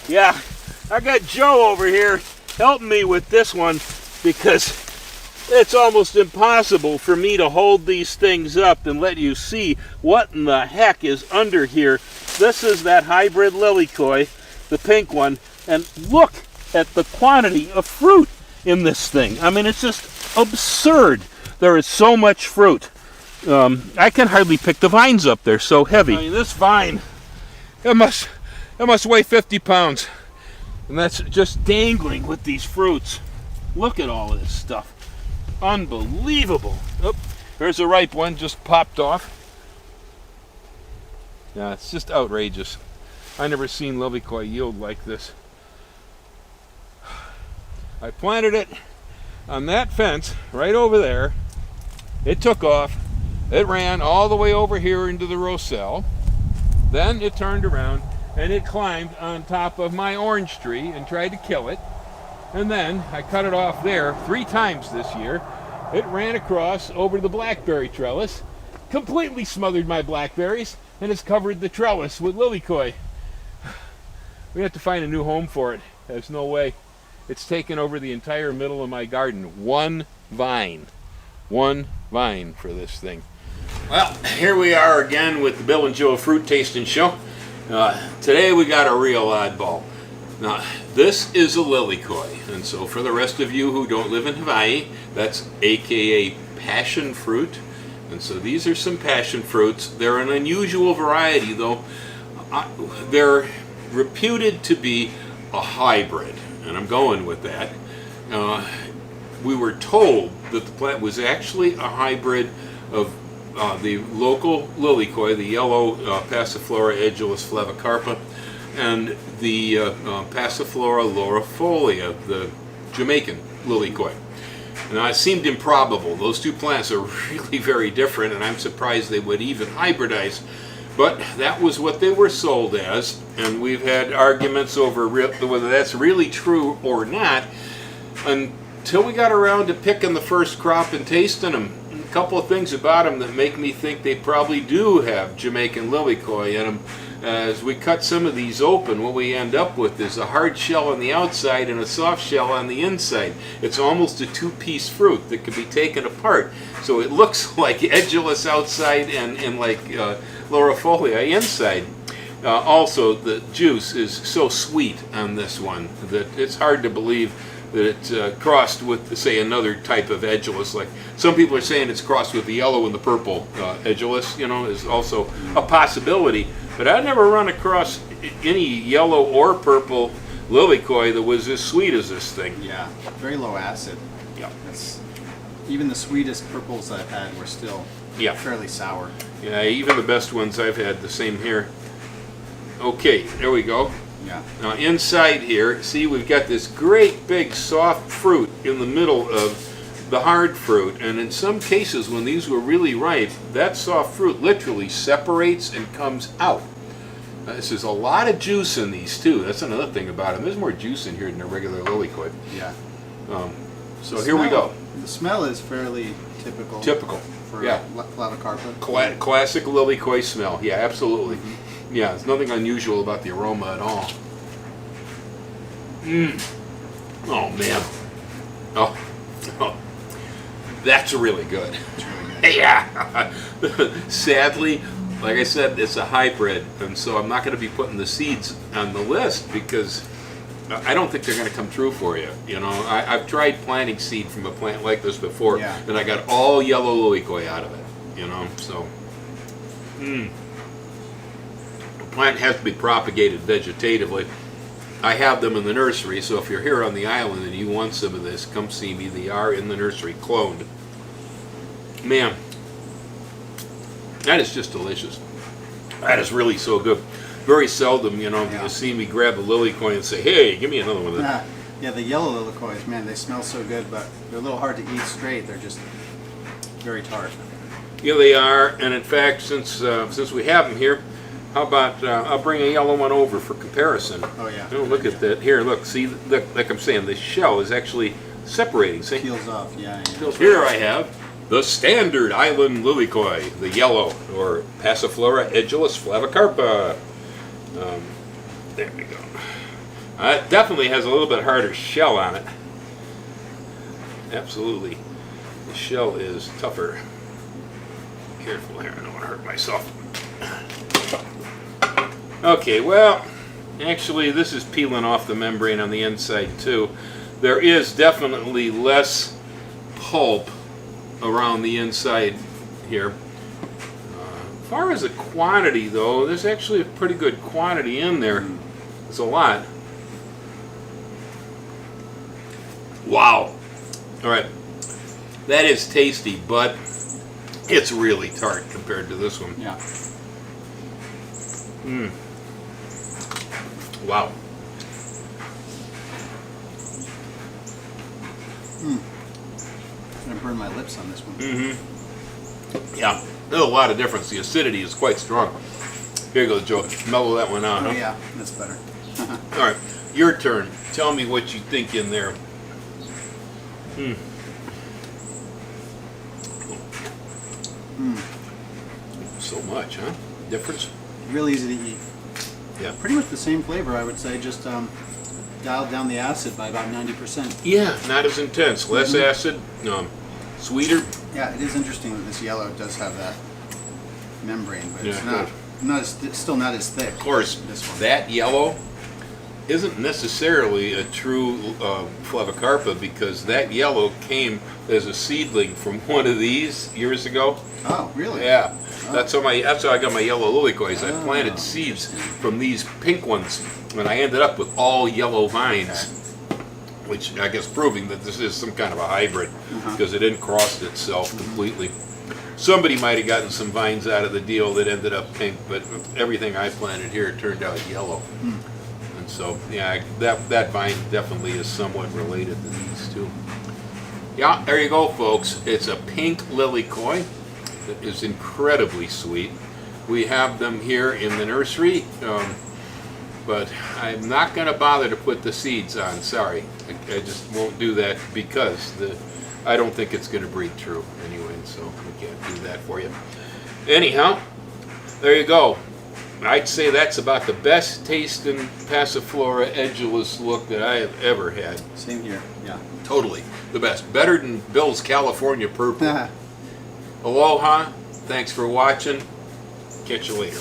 Yeah, I got Joe over here helping me with this one because it's almost impossible for me to hold these things up and let you see what in the heck is under here. This is that hybrid Lilikoi, the pink one, and look at the quantity of fruit in this thing. I mean, it's just absurd. There is so much fruit. I can hardly pick the vines up. They're so heavy. I mean, this vine, it must weigh 50 pounds. And that's just dangling with these fruits. Look at all of this stuff. Unbelievable. Oh, there's a ripe one, just popped off. Yeah, it's just outrageous. I never seen Lilikoi yield like this. I planted it on that fence right over there. It took off. It ran all the way over here into the roselle. Then it turned around and it climbed on top of my orange tree and tried to kill it. And then I cut it off there 3 times this year. It ran across over the blackberry trellis, completely smothered my blackberries, and has covered the trellis with Lilikoi. We have to find a new home for it. There's no way. It's taken over the entire middle of my garden. One vine for this thing. Well, here we are again with the Bill and Joe Fruit Tasting Show. Today we got a real oddball. Now, this is a Lilikoi, and so for the rest of you who don't live in Hawaii, that's aka passion fruit. And so these are some passion fruits. They're an unusual variety, though. They're reputed to be a hybrid, and I'm going with that. We were told that the plant was actually a hybrid of the local Lilikoi, the yellow Passiflora edulis flavicarpa, and the Passiflora laurifolia, the Jamaican Lilikoi. Now, it seemed improbable. Those two plants are really very different, and I'm surprised they would even hybridize. But that was what they were sold as, and we've had arguments over whether that's really true or not until we got around to picking the first crop and tasting them. A couple of things about them that make me think they probably do have Jamaican Lilikoi in them. As we cut some of these open, what we end up with is a hard shell on the outside and a soft shell on the inside. It's almost a 2-piece fruit that can be taken apart. So it looks like edulous outside and like laurifolia inside. Also, the juice is so sweet on this one that it's hard to believe that it's crossed with, say, another type of edulis. Like some people are saying it's crossed with the yellow and the purple edulis, is also a possibility. But I've never run across any yellow or purple Lilikoi that was as sweet as this thing. Yeah, very low acid. Yeah. Even the sweetest purples I've had were still fairly sour. Yeah, even the best ones I've had, the same here. Okay, there we go. Yeah. Now inside here, see, we've got this great big soft fruit in the middle of the hard fruit, and in some cases when these were really ripe, that soft fruit literally separates and comes out. There's a lot of juice in these too. That's another thing about them. There's more juice in here than a regular Lilikoi. Yeah. So here we go. The smell is fairly typical. Typical. For flavicarpa. Classic Lilikoi smell. Yeah, absolutely. Mm-hmm. Yeah, there's nothing unusual about the aroma at all. Oh man. Oh. That's really good. It's really good. Yeah. Sadly, like I said, it's a hybrid, and so I'm not going to be putting the seeds on the list because I don't think they're going to come true for you. I've tried planting seed from a plant like this before, and I got all yellow Lilikoi out of it. So the plant has to be propagated vegetatively. I have them in the nursery, so if you're here on the island and you want some of this, come see me. They are in the nursery, cloned. Man, that is just delicious. That is really so good. Very seldom, you see me grab a Lilikoi and say, hey, give me another one of that. Yeah, the yellow Lilikois, man, they smell so good, but they're a little hard to eat straight. They're just very tart. Yeah, they are, and in fact, since we have them here, how about I'll bring a yellow one over for comparison. Oh, yeah. Oh, look at that. Here, look. See, look, like I'm saying, the shell is actually separating. See? Peels off, yeah. Here I have the standard island Lilikoi, the yellow, or Passiflora edulis flavicarpa. There we go. It definitely has a little bit harder shell on it. Absolutely. The shell is tougher. Careful here, I don't want to hurt myself. Okay, well, actually this is peeling off the membrane on the inside too. There is definitely less pulp around the inside here. As far as the quantity though, there's actually a pretty good quantity in there. It's a lot. Wow. Alright. That is tasty, but it's really tart compared to this one. Yeah. Wow. I'm gonna burn my lips on this one. Yeah. There's a lot of difference. The acidity is quite strong. Here you go, Joe. Mellow that one out. Oh Huh? yeah, that's better. Alright. Your turn. Tell me what you think in there. So much, huh? Difference? Real easy to eat. Yeah. Pretty much the same flavor, I would say. Just dialed down the acid by about 90%. Yeah, not as intense. Less acid, sweeter. Yeah, it is interesting that this yellow does have that membrane, but it's Yeah, it's still not as thick. Of course, This one. that yellow isn't necessarily a true Flavacarpa, because that yellow came as a seedling from one of these years ago. Oh, really? Yeah, Oh. that's how I got my yellow Lilikois. I Oh. planted seeds from these pink ones, and I ended up with all yellow vines, which I guess proving that this is some kind of a hybrid, because it didn't cross itself completely. Somebody might have gotten some vines out of the deal that ended up pink, but everything I planted here turned out yellow. And so, yeah, that vine definitely is somewhat related to these two. Yeah, there you go, folks. It's a pink Lilikoi that is incredibly sweet. We have them here in the nursery, but I'm not going to bother to put the seeds on. Sorry, I just won't do that, because I don't think it's going to breed true anyway, so we can't do that for you. Anyhow, there you go. I'd say that's about the best tasting Passiflora Edulus look that I have ever had. Same here. Yeah. Totally the best. Better than Bill's California Purple. Aloha. Thanks for watching. Catch you later.